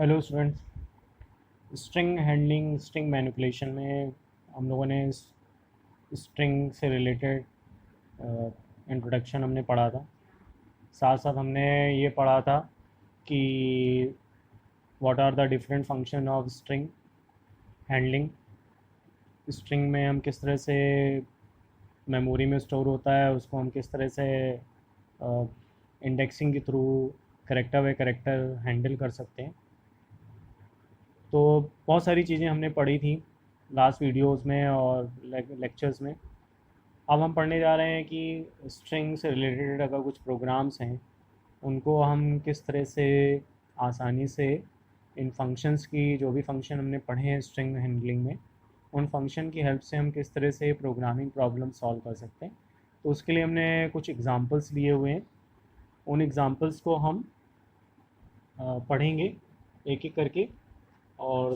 Hello students. String handling, string manipulation में हम लोगों ने स्ट्रिंग से रिलेटेड इंट्रोडक्शन हमने पढ़ा था। साथ साथ हमने ये पढ़ा था कि what are the different function of string handling. String में हम किस तरह से मेमोरी में स्टोर होता है उसको हम किस तरह से इंडेक्सिंग के through character by character handle कर सकते हैं। तो बहुत सारी चीज़ें हमने पढ़ी थी लास्ट वीडियोस में और लेक्चर्स में। अब हम पढ़ने जा रहे हैं कि स्ट्रिंग से रिलेटेड अगर कुछ प्रोग्राम्स हैं उनको हम किस तरह से आसानी से इन फंक्शंस की, जो भी फंक्शन हमने पढ़े हैं स्ट्रिंग हैंडलिंग में, उन फंक्शन की हेल्प से हम किस तरह से प्रोग्रामिंग प्रॉब्लम सॉल्व कर सकते हैं। तो उसके लिए हमने कुछ एग्ज़ाम्पल्स लिए हुए हैं। उन एग्ज़ाम्पल्स को हम पढ़ेंगे एक एक करके और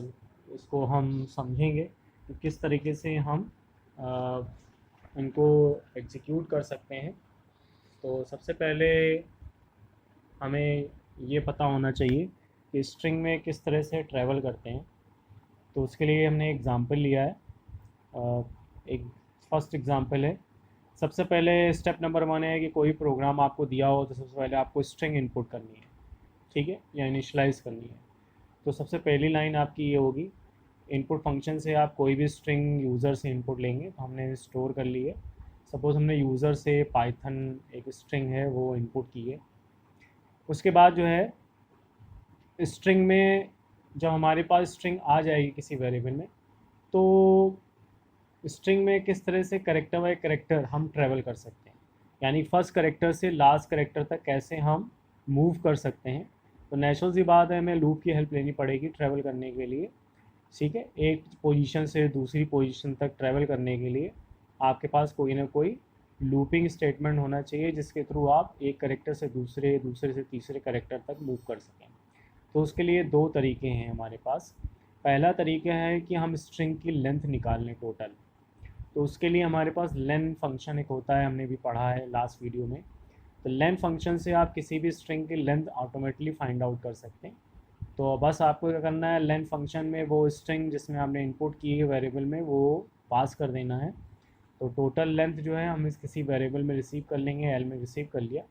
इसको हम समझेंगे कि किस तरीके से हम इनको एग्जीक्यूट कर सकते हैं। तो सबसे पहले हमें ये पता होना चाहिए कि स्ट्रिंग में किस तरह से ट्रैवल करते हैं। तो उसके लिए हमने एग्ज़ाम्पल लिया है। एक फर्स्ट एग्ज़ाम्पल है। सबसे पहले स्टेप नंबर 1 है कि कोई प्रोग्राम आपको दिया हो तो सबसे पहले आपको स्ट्रिंग इनपुट करनी है, ठीक है, या इनिशलाइज़ करनी है। तो सबसे पहली लाइन आपकी ये होगी, इनपुट फंक्शन से आप कोई भी स्ट्रिंग यूज़र से इनपुट लेंगे। तो हमने स्टोर कर ली है। सपोज़ हमने यूज़र से पाइथन एक स्ट्रिंग है वो इनपुट की है। उसके बाद जो है स्ट्रिंग में जब हमारे पास स्ट्रिंग आ जाएगी किसी वेरिएबल में, तो स्ट्रिंग में किस तरह से करेक्टर बाय करेक्टर हम ट्रैवल कर सकते हैं, यानी फर्स्ट करेक्टर से लास्ट करेक्टर तक कैसे हम मूव कर सकते हैं। तो नेचुरल सी बात है, हमें लूप की हेल्प लेनी पड़ेगी ट्रैवल करने के लिए, ठीक है। एक पोजीशन से दूसरी पोजीशन तक ट्रैवल करने के लिए आपके पास कोई ना कोई लूपिंग स्टेटमेंट होना चाहिए जिसके थ्रू आप एक करेक्टर से दूसरे, दूसरे से तीसरे करेक्टर तक मूव कर सकें। तो उसके लिए दो तरीके हैं हमारे पास। पहला तरीका है कि हम स्ट्रिंग की लेंथ निकाल लें टोटल। तो उसके लिए हमारे पास लेन फंक्शन एक होता है, हमने भी पढ़ा है लास्ट वीडियो में। तो लेन फंक्शन से आप किसी भी स्ट्रिंग की लेंथ ऑटोमेटिकली फाइंड आउट कर सकते हैं। तो बस आपको क्या करना है, लेन फंक्शन में वो स्ट्रिंग जिसमें आपने इंपुट की है वेरिएबल में वो पास कर देना है। तो टोटल लेंथ जो है हम इस किसी वेरिएबल में रिसीव कर लेंगे, एल में रिसीव कर लिया।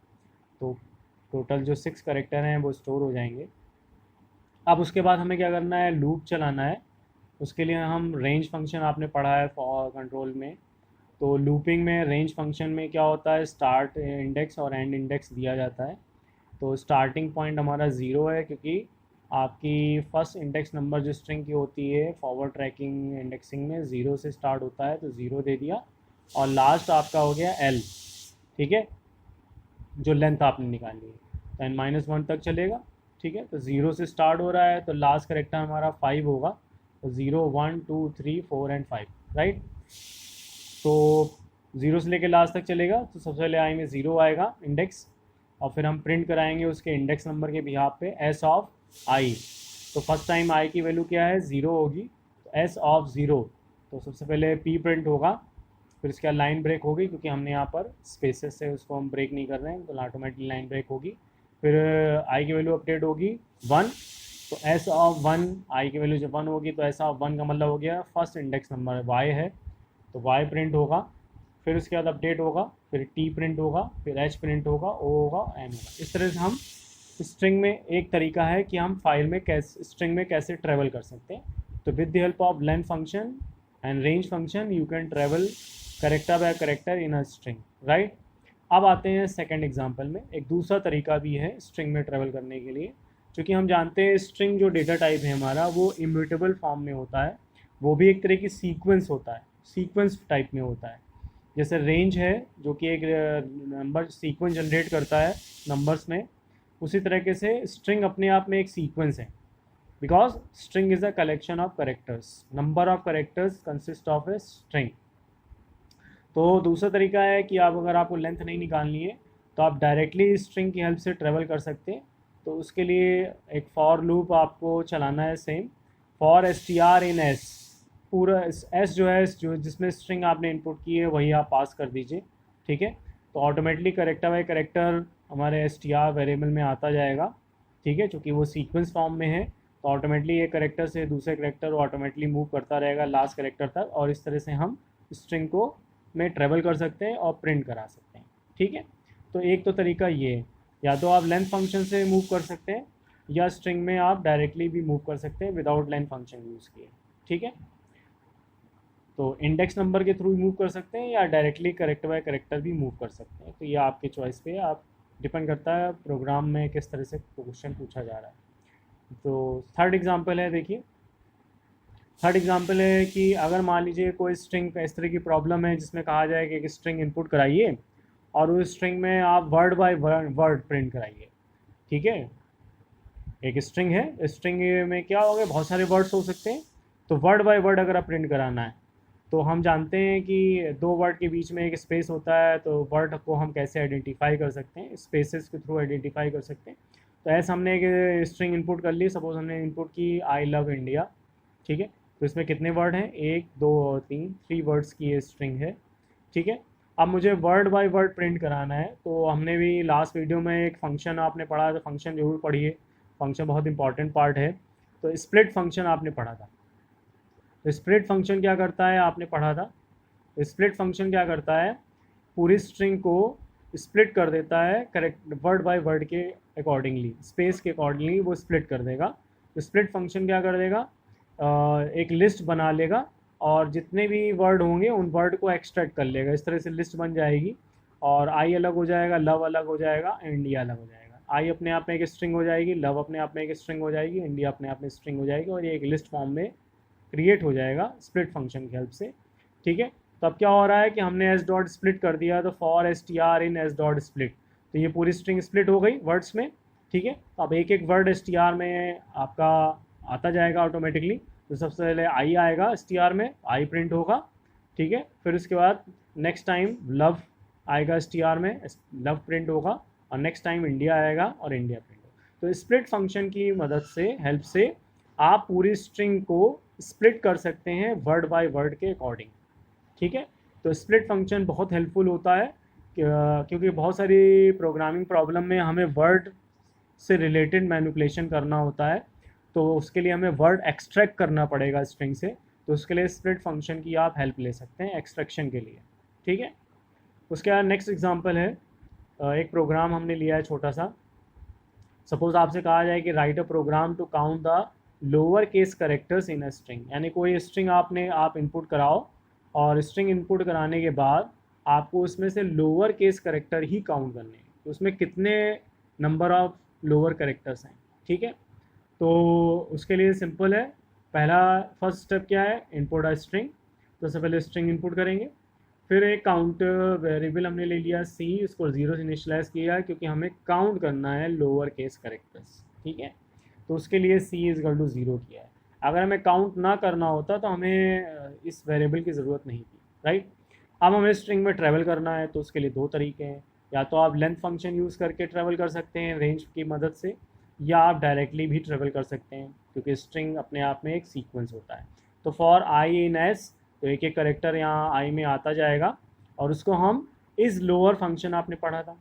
तो टोटल जो 6 करेक्टर हैं वो स्टोर हो जाएंगे। अब उसके बाद हमें क्या करना है, लूप चलाना है। उसके लिए हम रेंज फंक्शन आपने पढ़ा है फॉर कंट्रोल में। तो लूपिंग में रेंज फंक्शन में क्या होता है, स्टार्ट इंडेक्स और एंड इंडेक्स दिया जाता है। तो स्टार्टिंग पॉइंट हमारा 0 है क्योंकि आपकी फर्स्ट इंडेक्स नंबर जो स्ट्रिंग की होती है फॉरवर्ड ट्रैकिंग इंडेक्सिंग में 0 से स्टार्ट होता है, तो 0 दे दिया। और लास्ट आपका हो गया एल, ठीक है, जो लेंथ आपने निकाली है। तो n-1 तक चलेगा, ठीक है। तो 0 से स्टार्ट हो रहा है तो लास्ट करेक्टर हमारा 5 होगा। तो 0 1 2 3 4 एंड 5, राइट। तो 0 से लेकर लास्ट तक चलेगा। तो सबसे पहले आई में 0 आएगा इंडेक्स, और फिर हम प्रिंट कराएंगे उसके इंडेक्स नंबर के बिहाफ पे एस ऑफ आई। तो फर्स्ट टाइम आई की वैल्यू क्या है, 0 होगी। तो एस ऑफ 0, तो सबसे पहले पी प्रिंट होगा, फिर इसके बाद लाइन ब्रेक होगी क्योंकि हमने यहाँ पर स्पेसेस से उसको हम ब्रेक नहीं कर रहे हैं, तो ऑटोमेटिकली लाइन ब्रेक होगी। फिर आई की वैल्यू अपडेट होगी 1। तो एस ऑफ 1, आई की वैल्यू जब 1 होगी तो एस ऑफ 1 का मतलब हो गया फर्स्ट इंडेक्स नंबर वाई है, तो वाई प्रिंट होगा। फिर उसके बाद अपडेट होगा, फिर टी प्रिंट होगा, फिर एच प्रिंट होगा, ओ होगा, एन होगा। इस तरह से हम स्ट्रिंग में एक तरीका है कि हम फाइल में कैसे स्ट्रिंग में कैसे ट्रैवल कर सकते हैं। तो with the help of length function and range function you can travel character by character in a string, right. अब आते हैं सेकंड एग्जांपल में। एक दूसरा तरीका भी है स्ट्रिंग में ट्रैवल करने के लिए, क्योंकि हम जानते हैं स्ट्रिंग जो डेटा टाइप है हमारा वो इम्यूटेबल फॉर्म में होता है, वो भी एक तरह की सीक्वेंस होता है, सीक्वेंस टाइप में होता है। जैसे रेंज है जो कि एक नंबर सीक्वेंस जनरेट करता है नंबर्स में, उसी तरीके से स्ट्रिंग अपने आप में एक सीक्वेंस है, because string is a collection of characters, number of characters consist of a string. तो दूसरा तरीका है कि आप अगर आपको लेंथ नहीं निकालनी है तो आप डायरेक्टली स्ट्रिंग की हेल्प से ट्रेवल कर सकते हैं। तो उसके लिए एक फॉर लूप आपको चलाना है, same for S T R in S. पूरा एस जो है जो जिसमें स्ट्रिंग आपने इनपुट की है वही आप पास कर दीजिए, ठीक है। तो ऑटोमेटिकली करेक्टर बाय करेक्टर हमारे एस टी आर वेरिएबल में आता जाएगा, ठीक है, चूँकि वो सीक्वेंस फॉर्म में है। तो ऑटोमेटली एक करेक्टर से दूसरे करेक्टर ऑटोमेटली मूव करता रहेगा लास्ट करेक्टर तक, और इस तरह से हम स्ट्रिंग को में ट्रेवल कर सकते हैं और प्रिंट करा सकते हैं। ठीक है, तो एक तो तरीका ये है, या तो आप लेंथ फंक्शन से मूव कर सकते हैं या स्ट्रिंग में आप डायरेक्टली भी मूव कर सकते हैं विदाउट लेंथ फंक्शन यूज़ किए। ठीक है, तो इंडेक्स नंबर के थ्रू मूव कर सकते हैं या डायरेक्टली करेक्टर बाय करेक्टर भी मूव कर सकते हैं। तो ये आपके चॉइस पे आप डिपेंड करता है प्रोग्राम में किस तरह से क्वेश्चन पूछा जा रहा है। तो थर्ड एग्जांपल है, देखिए थर्ड एग्जांपल है कि अगर मान लीजिए कोई स्ट्रिंग का इस तरह की प्रॉब्लम है जिसमें कहा जाए कि एक स्ट्रिंग इनपुट कराइए और उस स्ट्रिंग में आप वर्ड बाय वर्ड प्रिंट कराइए। ठीक है, एक स्ट्रिंग है, स्ट्रिंग में क्या हो गया, बहुत सारे वर्ड्स हो सकते हैं, तो वर्ड बाय वर्ड अगर आप प्रिंट कराना है तो हम जानते हैं कि दो वर्ड के बीच में एक स्पेस होता है, तो वर्ड को हम कैसे आइडेंटिफाई कर सकते हैं, स्पेसेस के थ्रू आइडेंटिफाई कर सकते हैं। तो ऐसा हमने एक स्ट्रिंग इनपुट कर ली, सपोज हमने इनपुट की आई लव इंडिया। ठीक है, तो इसमें कितने वर्ड हैं, 1 2 और 3, 3 वर्ड्स की ये स्ट्रिंग है। ठीक है, अब मुझे वर्ड बाय वर्ड प्रिंट कराना है, तो हमने भी लास्ट वीडियो में एक फंक्शन आपने पढ़ा, तो फंक्शन जरूर पढ़िए, फंक्शन बहुत इंपॉर्टेंट पार्ट है। तो स्प्लिट फंक्शन आपने पढ़ा था। तो स्प्लिट फंक्शन क्या करता है, आपने पढ़ा था, स्प्लिट फंक्शन क्या करता है, पूरी स्ट्रिंग को स्प्लिट कर देता है करेक्ट वर्ड बाय वर्ड के अकॉर्डिंगली, स्पेस के अकॉर्डिंगली वो स्प्लिट कर देगा। तो स्प्लिट फंक्शन क्या कर देगा, एक लिस्ट बना लेगा और जितने भी वर्ड होंगे उन वर्ड को एक्सट्रैक्ट कर लेगा, इस तरह से लिस्ट बन जाएगी और आई अलग हो जाएगा, लव अलग हो जाएगा, इंडिया अलग हो जाएगा। आई अपने आप में एक स्ट्रिंग हो जाएगी, लव अपने आप में एक स्ट्रिंग हो जाएगी, इंडिया अपने आप में स्ट्रिंग हो जाएगी, और ये एक लिस्ट फॉर्म में क्रिएट हो जाएगा स्प्लिट फंक्शन की हेल्प से। ठीक है, तो अब क्या हो रहा है कि हमने एस डॉट स्प्लिट कर दिया, तो for S T R in S dot split, तो ये पूरी स्ट्रिंग स्प्लिट हो गई वर्ड्स में। ठीक है, तो अब एक एक वर्ड एस टी आर में आपका आता जाएगा ऑटोमेटिकली। तो सबसे पहले आई आएगा एस टी आर में, आई प्रिंट होगा। ठीक है, फिर उसके बाद नेक्स्ट टाइम लव आएगा एस टी आर में, लव प्रिंट होगा, और नेक्स्ट टाइम इंडिया आएगा और इंडिया प्रिंट होगा। तो स्प्लिट फंक्शन की मदद से, हेल्प से आप पूरी स्ट्रिंग को स्प्लिट कर सकते हैं वर्ड बाय वर्ड के अकॉर्डिंग। ठीक है, तो स्प्लिट फंक्शन बहुत हेल्पफुल होता है क्योंकि बहुत सारी प्रोग्रामिंग प्रॉब्लम में हमें वर्ड से रिलेटेड मैनिपुलेशन करना होता है, तो उसके लिए हमें वर्ड एक्सट्रैक्ट करना पड़ेगा स्ट्रिंग से, तो उसके लिए स्प्लिट फंक्शन की आप हेल्प ले सकते हैं एक्सट्रैक्शन के लिए। ठीक है, उसके बाद नेक्स्ट एग्जांपल है, एक प्रोग्राम हमने लिया है छोटा सा। सपोज आपसे कहा जाए कि write a program to count the lower case characters in a string, यानी कोई स्ट्रिंग आप इनपुट कराओ और स्ट्रिंग इनपुट कराने के बाद आपको उसमें से लोअर केस करेक्टर ही काउंट करने हैं, तो उसमें कितने नंबर ऑफ लोअर करेक्टर्स हैं। ठीक है, तो उसके लिए सिंपल है, पहला फर्स्ट स्टेप क्या है, इनपुट अ स्ट्रिंग, तो सबसे पहले स्ट्रिंग इनपुट करेंगे, फिर एक काउंट वेरिएबल हमने ले लिया सी, उसको 0 से इनिशियलाइज किया क्योंकि हमें काउंट करना है लोअर केस करेक्टर्स। ठीक है, तो उसके लिए सी इज इक्वल टू 0 किया है। अगर हमें काउंट ना करना होता तो हमें इस वेरिएबल की ज़रूरत नहीं थी, राइट। अब हमें स्ट्रिंग में ट्रैवल करना है, तो उसके लिए दो तरीके हैं, या तो आप लेंथ फंक्शन यूज़ करके ट्रैवल कर सकते हैं रेंज की मदद से, या आप डायरेक्टली भी ट्रैवल कर सकते हैं क्योंकि स्ट्रिंग अपने आप में एक सीक्वेंस होता है। तो फॉर आई इन एस, तो एक एक करेक्टर यहाँ आई में आता जाएगा और उसको हम इस लोअर फंक्शन आपने पढ़ा था।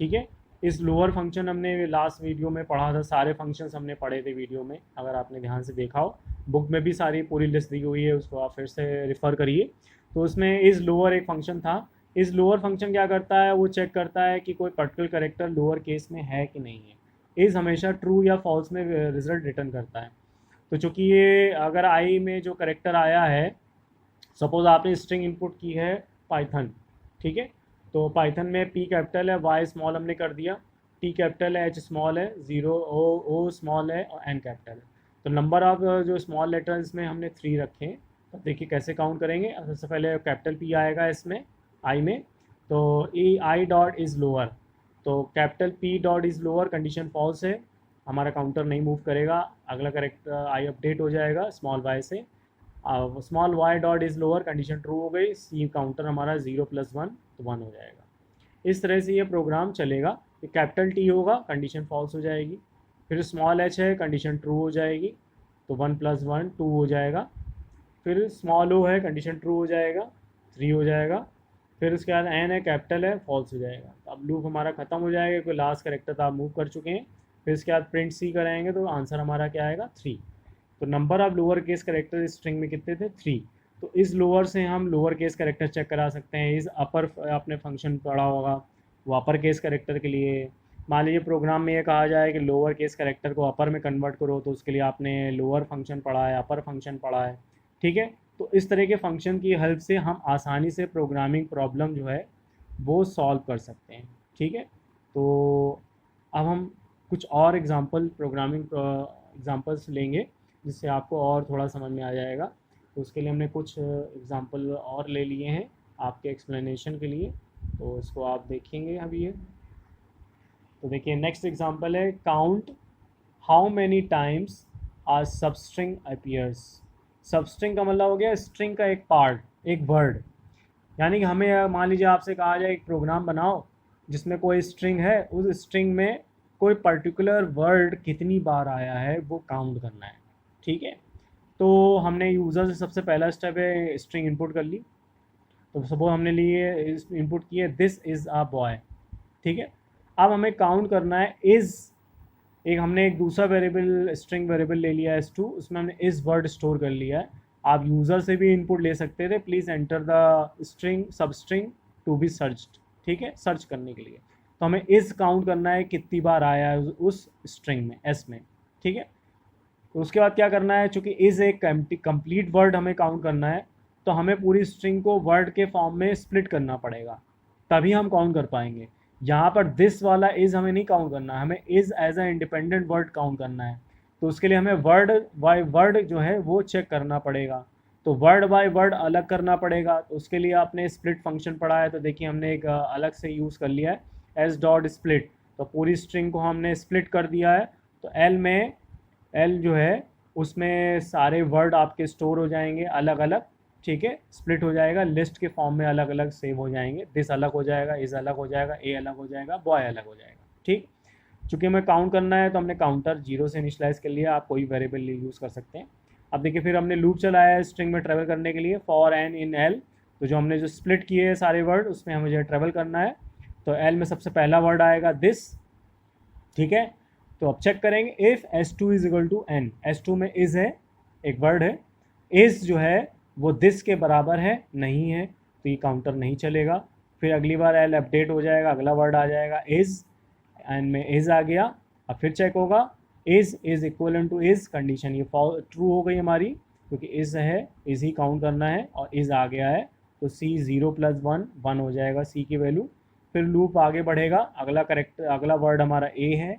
ठीक है, इस लोअर फंक्शन हमने लास्ट वीडियो में पढ़ा था, सारे फंक्शंस हमने पढ़े थे वीडियो में, अगर आपने ध्यान से देखा हो, बुक में भी सारी पूरी लिस्ट दी हुई है, उसको आप फिर से रिफ़र करिए। तो उसमें इस लोअर एक फंक्शन था, इस लोअर फंक्शन क्या करता है, वो चेक करता है कि कोई पर्टिकुलर करेक्टर लोअर केस में है कि नहीं है, इस हमेशा ट्रू या फॉल्स में रिजल्ट रिटर्न करता है। तो चूँकि ये अगर आई में जो करेक्टर आया है, सपोज आपने स्ट्रिंग इनपुट की है पाइथन, ठीक है, तो पाइथन में पी कैपिटल है, वाई स्मॉल हमने कर दिया, टी कैपिटल है, एच स्मॉल है, 0 ओ स्मॉल है और एन कैपिटल है। तो नंबर ऑफ जो स्मॉल लेटर्स में हमने 3 रखे हैं। तो देखिए कैसे काउंट करेंगे, सबसे पहले कैपिटल पी आएगा इसमें आई में, तो E I dot is lower, तो capital P dot is lower condition false है, हमारा काउंटर नहीं मूव करेगा, अगला करेक्ट आई अपडेट हो जाएगा स्मॉल वाई से। Small Y dot is lower condition true हो गई, सी काउंटर हमारा 0 + 1 तो 1 हो जाएगा। इस तरह से ये प्रोग्राम चलेगा। कैपिटल टी होगा कंडीशन फॉल्स हो जाएगी, फिर स्मॉल एच है कंडीशन ट्रू हो जाएगी, तो 1 + 1 2 हो जाएगा, फिर स्मॉल ओ है कंडीशन ट्रू हो जाएगा 3 हो जाएगा, फिर उसके बाद एन है कैपिटल है फॉल्स हो जाएगा। तो अब लूप हमारा ख़त्म हो जाएगा क्योंकि लास्ट करेक्टर तो आप मूव कर चुके हैं। फिर इसके बाद प्रिंट सी कराएंगे तो आंसर हमारा क्या आएगा 3। तो number of lower case character string में कितने थे 3। तो इस लोअर से हम लोअर केस करेक्टर चेक करा सकते हैं। इस अपर आपने फंक्शन पढ़ा होगा वो अपर केस करेक्टर के लिए। मान लीजिए प्रोग्राम में ये कहा जाए कि लोअर केस करेक्टर को अपर में कन्वर्ट करो, तो उसके लिए आपने लोअर फंक्शन पढ़ा है, अपर फंक्शन पढ़ा है, ठीक है। तो इस तरह के फंक्शन की हेल्प से हम आसानी से प्रोग्रामिंग प्रॉब्लम जो है वो सॉल्व कर सकते हैं, ठीक है। तो अब हम कुछ और एग्जांपल प्रोग्रामिंग एग्जांपल्स लेंगे जिससे आपको और थोड़ा समझ में आ जाएगा। तो उसके लिए हमने कुछ एग्जांपल और ले लिए हैं आपके एक्सप्लेनेशन के लिए, तो इसको आप देखेंगे अभी ये। तो देखिए नेक्स्ट एग्जांपल है count how many times are substring appears. Substring का मतलब हो गया स्ट्रिंग का एक पार्ट, एक वर्ड। यानी कि हमें मान लीजिए आपसे कहा जाए एक प्रोग्राम बनाओ जिसमें कोई स्ट्रिंग है, उस स्ट्रिंग में कोई पर्टिकुलर वर्ड कितनी बार आया है वो काउंट करना है, ठीक है। तो हमने यूज़र से सबसे पहला स्टेप है स्ट्रिंग इनपुट कर ली। तो सपोज हमने लिए इनपुट किए दिस इज़ अ बॉय, ठीक है। अब हमें काउंट करना है इज़, एक हमने एक दूसरा वेरिएबल स्ट्रिंग वेरिएबल ले लिया है s2, उसमें हमने इस वर्ड स्टोर कर लिया है। आप यूज़र से भी इनपुट ले सकते थे, please enter the string substring to be searched, ठीक है, सर्च करने के लिए। तो हमें इस काउंट करना है कितनी बार आया है उस स्ट्रिंग में, एस में, ठीक है। तो उसके बाद क्या करना है, चूँकि इज़ एक कंप्लीट वर्ड हमें काउंट करना है, तो हमें पूरी स्ट्रिंग को वर्ड के फॉर्म में स्प्लिट करना पड़ेगा, तभी हम काउंट कर पाएंगे। यहाँ पर दिस वाला इज़ हमें नहीं काउंट करना, हमें is as a independent word count करना है। तो उसके लिए हमें वर्ड बाय वर्ड जो है वो चेक करना पड़ेगा। तो वर्ड बाय वर्ड अलग करना पड़ेगा। तो उसके लिए आपने स्प्लिट फंक्शन पढ़ा है, तो देखिए हमने एक अलग से यूज़ कर लिया है एस डॉट स्प्लिट। तो पूरी स्ट्रिंग को हमने स्प्लिट कर दिया है। तो एल जो है उसमें सारे वर्ड आपके स्टोर हो जाएंगे अलग अलग, ठीक है, स्प्लिट हो जाएगा, लिस्ट के फॉर्म में अलग अलग सेव हो जाएंगे। दिस अलग हो जाएगा, इज़ अलग हो जाएगा, ए अलग हो जाएगा, बॉय अलग हो जाएगा, ठीक। चूँकि हमें काउंट करना है तो हमने काउंटर 0 से इनिशलाइज कर लिया। आप कोई वेरिएबल यूज़ कर सकते हैं। अब देखिए फिर हमने लूप चलाया है स्ट्रिंग में ट्रेवल करने के लिए फॉर एन इन एल। तो जो हमने जो स्प्लिट किए हैं सारे वर्ड उसमें हमें जो ट्रेवल करना है। तो एल में सबसे पहला वर्ड आएगा दिस, ठीक है। तो अब चेक करेंगे if s2 is equal to N, s2 में इज़ है, एक वर्ड है, इज़ जो है वो दिस के बराबर है नहीं है, तो ये काउंटर नहीं चलेगा। फिर अगली बार एल अपडेट हो जाएगा, अगला वर्ड आ जाएगा इज़, एंड में इज़ आ गया। अब फिर चेक होगा is equal two is, condition ये ट्रू हो गई हमारी क्योंकि इज़ है, इज़ ही काउंट करना है और इज़ आ गया है। तो सी 0 + 1 1 हो जाएगा सी की वैल्यू। फिर लूप आगे बढ़ेगा, अगला वर्ड हमारा ए है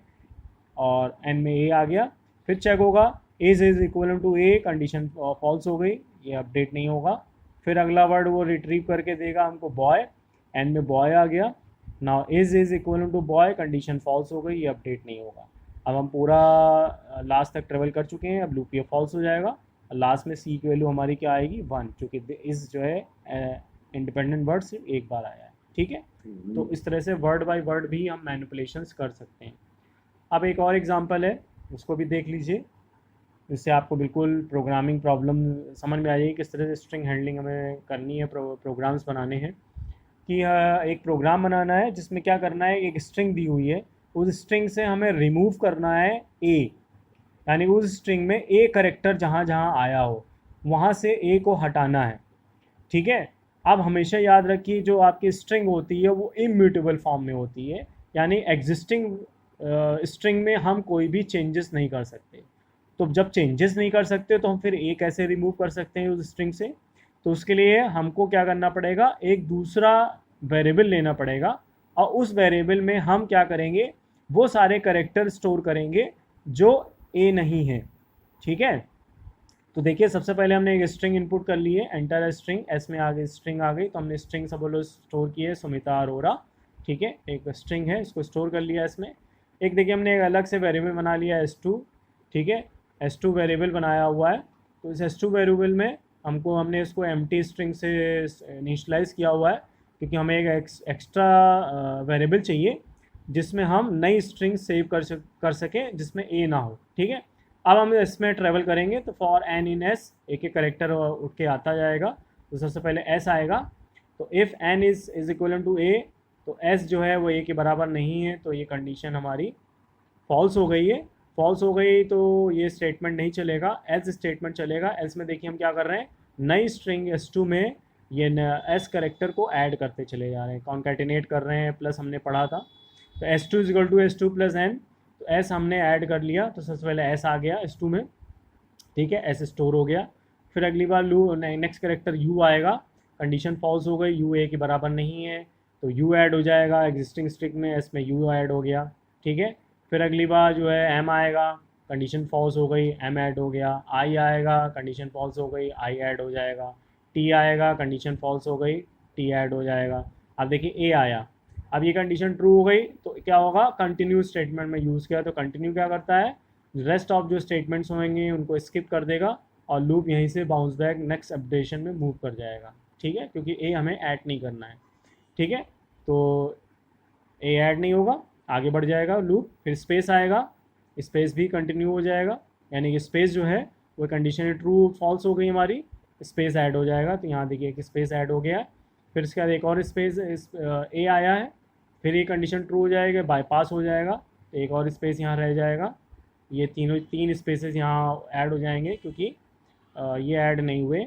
और एन में ए आ गया। फिर चेक होगा is equal to A, condition false हो गई, ये अपडेट नहीं होगा। फिर अगला वर्ड वो रिट्रीव करके देगा हमको बॉय, एन में बॉय आ गया। Now is equal to boy, condition false हो गई, ये अपडेट नहीं होगा। अब हम पूरा लास्ट तक ट्रेवल कर चुके हैं। अब लूप ये फॉल्स हो जाएगा। लास्ट में सी की वैल्यू हमारी क्या आएगी 1, क्योंकि इज़ जो है इंडिपेंडेंट वर्ड सिर्फ एक बार आया है, ठीक है। तो इस तरह से वर्ड बाय वर्ड भी हम मैनिपुलेशंस कर सकते हैं। अब एक और एग्जांपल है, उसको भी देख लीजिए, जिससे आपको बिल्कुल प्रोग्रामिंग प्रॉब्लम समझ में आ जाएगी किस तरह से स्ट्रिंग हैंडलिंग हमें करनी है, प्रोग्राम्स बनाने हैं। कि एक प्रोग्राम बनाना है जिसमें क्या करना है, एक स्ट्रिंग दी हुई है, उस स्ट्रिंग से हमें रिमूव करना है ए, यानी उस स्ट्रिंग में ए करेक्टर जहाँ जहाँ आया हो वहाँ से ए को हटाना है, ठीक है। अब हमेशा याद रखिए जो आपकी स्ट्रिंग होती है वो इम्यूटेबल फॉर्म में होती है, यानी एग्जिस्टिंग स्ट्रिंग में हम कोई भी चेंजेस नहीं कर सकते। तो जब चेंजेस नहीं कर सकते तो हम फिर ए कैसे रिमूव कर सकते हैं उस स्ट्रिंग से। तो उसके लिए हमको क्या करना पड़ेगा, एक दूसरा वेरिएबल लेना पड़ेगा और उस वेरिएबल में हम क्या करेंगे, वो सारे कैरेक्टर स्टोर करेंगे जो ए नहीं है, ठीक है। तो देखिए सबसे पहले हमने एक स्ट्रिंग इनपुट कर ली है, एंटर अ स्ट्रिंग, एस में आ गई स्ट्रिंग आ गई। तो हमने स्ट्रिंग सब लोग स्टोर की है सुमिता अरोरा, ठीक है, एक स्ट्रिंग है, इसको स्टोर कर लिया इसमें। एक देखिए हमने एक अलग से वेरिएबल बना लिया s2, ठीक है, s2 वेरिएबल बनाया हुआ है। तो इस s2 वेरिएबल में हमने इसको एम्प्टी स्ट्रिंग से इनिशियलाइज़ किया हुआ है क्योंकि हमें एक एक्स्ट्रा वेरिएबल चाहिए जिसमें हम नई स्ट्रिंग सेव कर सकें जिसमें ए ना हो, ठीक है। अब हम इसमें ट्रेवल करेंगे तो फॉर एन इन एस, एक एक करेक्टर उठ के आता जाएगा। तो सबसे पहले एस आएगा। तो if n is equal to a, तो एस जो है वो ए के बराबर नहीं है, तो ये कंडीशन हमारी फॉल्स हो गई है, फॉल्स हो गई तो ये स्टेटमेंट नहीं चलेगा, एल्स स्टेटमेंट चलेगा। एल्स में देखिए हम क्या कर रहे हैं, नई स्ट्रिंग S2 में ये एस करेक्टर को ऐड करते चले जा रहे हैं, कॉन्कैटिनेट कर रहे हैं, प्लस हमने पढ़ा था। तो S2 is equal to S2 plus एन, तो एस हमने ऐड कर लिया, तो सबसे पहले एस आ गया S2 में, ठीक है, एस स्टोर हो गया। फिर अगली बार नेक्स्ट करेक्टर यू आएगा, कंडीशन फॉल्स हो गई, यू ए के बराबर नहीं है, तो यू ऐड हो जाएगा, एग्जिस्टिंग स्ट्रिंग में एस में यू ऐड हो गया, ठीक है। फिर अगली बार जो है एम आएगा, कंडीशन फॉल्स हो गई, एम ऐड हो गया। आई आएगा, कंडीशन फॉल्स हो गई, आई ऐड हो जाएगा। टी आएगा, कंडीशन फॉल्स हो गई, टी ऐड हो जाएगा। अब देखिए ए आया, अब ये कंडीशन ट्रू हो गई तो क्या होगा, कंटिन्यू स्टेटमेंट में यूज़ किया, तो कंटिन्यू क्या करता है, रेस्ट ऑफ जो स्टेटमेंट्स होंगे उनको स्किप कर देगा और लूप यहीं से बाउंस बैक नेक्स्ट अपडेशन में मूव कर जाएगा, ठीक है, क्योंकि ए हमें ऐड नहीं करना है, ठीक है। तो ए ऐड नहीं होगा, आगे बढ़ जाएगा लूप। फिर स्पेस आएगा, स्पेस भी कंटिन्यू हो जाएगा, यानी कि स्पेस जो है वो कंडीशन ट्रू फॉल्स हो गई हमारी, स्पेस ऐड हो जाएगा, तो यहाँ देखिए कि स्पेस ऐड हो गया। फिर इसके बाद एक और स्पेस ए आया है, फिर ये कंडीशन ट्रू हो जाएगा, बाईपास हो जाएगा, तो एक और स्पेस यहाँ रह जाएगा, ये तीन स्पेसेस यहाँ ऐड हो जाएंगे क्योंकि ये ऐड नहीं हुए।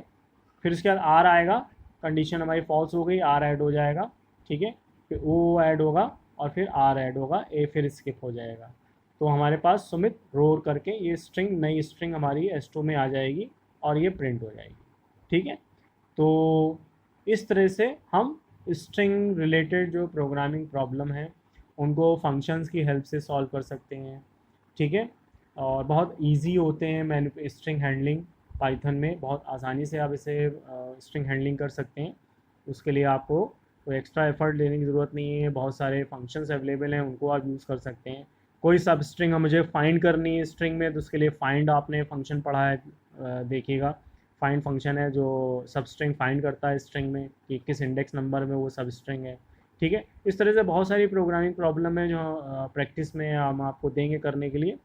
फिर उसके बाद आर आएगा, कंडीशन हमारी फॉल्स हो गई, आर ऐड हो जाएगा, ठीक है। फिर ओ ऐड होगा और फिर आर ऐड होगा, ए फिर स्किप हो जाएगा। तो हमारे पास सुमित रोर करके ये स्ट्रिंग, नई स्ट्रिंग हमारी S2 में आ जाएगी और ये प्रिंट हो जाएगी, ठीक है। तो इस तरह से हम स्ट्रिंग रिलेटेड जो प्रोग्रामिंग प्रॉब्लम है उनको फंक्शंस की हेल्प से सॉल्व कर सकते हैं, ठीक है। और बहुत इजी होते हैं स्ट्रिंग हैंडलिंग, पाइथन में बहुत आसानी से आप इसे स्ट्रिंग हैंडलिंग कर सकते हैं। उसके लिए आपको कोई एक्स्ट्रा एफर्ट लेने की ज़रूरत नहीं है, बहुत सारे फंक्शंस अवेलेबल हैं, उनको आप यूज़ कर सकते हैं। कोई सब स्ट्रिंग मुझे फाइंड करनी है स्ट्रिंग में, तो उसके लिए फाइंड आपने फंक्शन पढ़ा है, देखिएगा, फाइंड फंक्शन है जो सब स्ट्रिंग फाइंड करता है स्ट्रिंग में कि किस इंडेक्स नंबर में वो सब स्ट्रिंग है, ठीक है। इस तरह से बहुत सारी प्रोग्रामिंग प्रॉब्लम है जो प्रैक्टिस में हम आपको देंगे करने के लिए।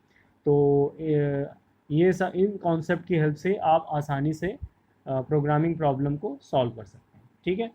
तो इन कॉन्सेप्ट की हेल्प से आप आसानी से प्रोग्रामिंग प्रॉब्लम को सॉल्व कर सकते हैं, ठीक है।